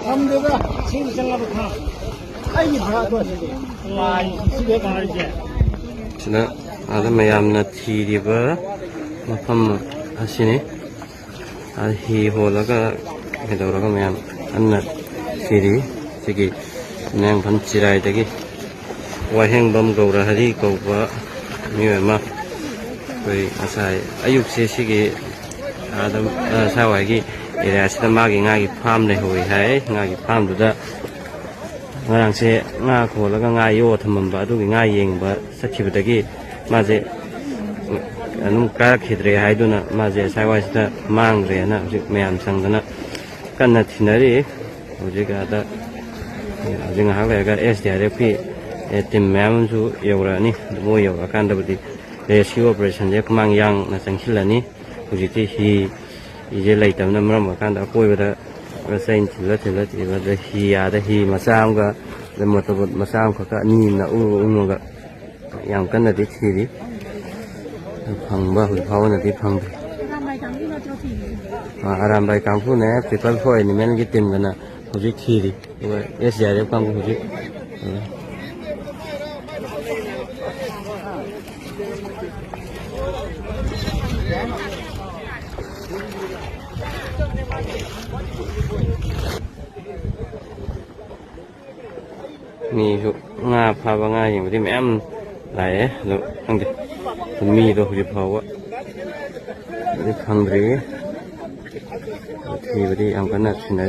ทำเดี๋ยวก็ชิ้นจังละบุคคลไอ้ยี่พระตัวสิลายสิเด็กอะไรเจ้ ฉะนั้นอาจจะพยายามนาทีดีบ่มาทำอาชีนี้อาฮีโหแล้วก็เห็นเราก็พยายามอันนั้นสีดีสิกิแนงพันจิไรตะกี้ว่าแห้งบำกบระหรี่กบว่ามีแบบมาไปอาศัยอายุเสียสิกิอาดสาวไอ้กี้เอเดียสิตมากิง่ายกิพามเลยหุยให้ง่ายกิพามดูด้งานเสียง่ายโคแล้วก็ง่ายโยทำมันบ้าดูง่ายเองบ้าสักทีตะกี้มาเจนุ่มกระขิดเรียให้ดูนะมาเจสายไว้สิตมั่งเรียนะจุดไม่ยามสังกันนะกันนาทีนั้นดิจุดก็ได้จุดหาไปก็SDRF tim memang tu yura ni mo yura kan dapat rescue operation je kemang yang na sangkila ni ujiti hi ije lai tam na mram kan da koi bada rasain chila da hi ya da hi masam ga da motabot masam ka ni na u ga yang kan da thi di phang ba hu phau na di phang aram bai kang phu ne people phoi ni men gi tim ga na ujit thi di yes ya de kang ujitมีงาพาบงาอย่างที่แม่ไหลแล้วทั้งเด็กมีตัวหุ่นพาวะที่พังรีที่วันที่อังกันนัดที่ไหน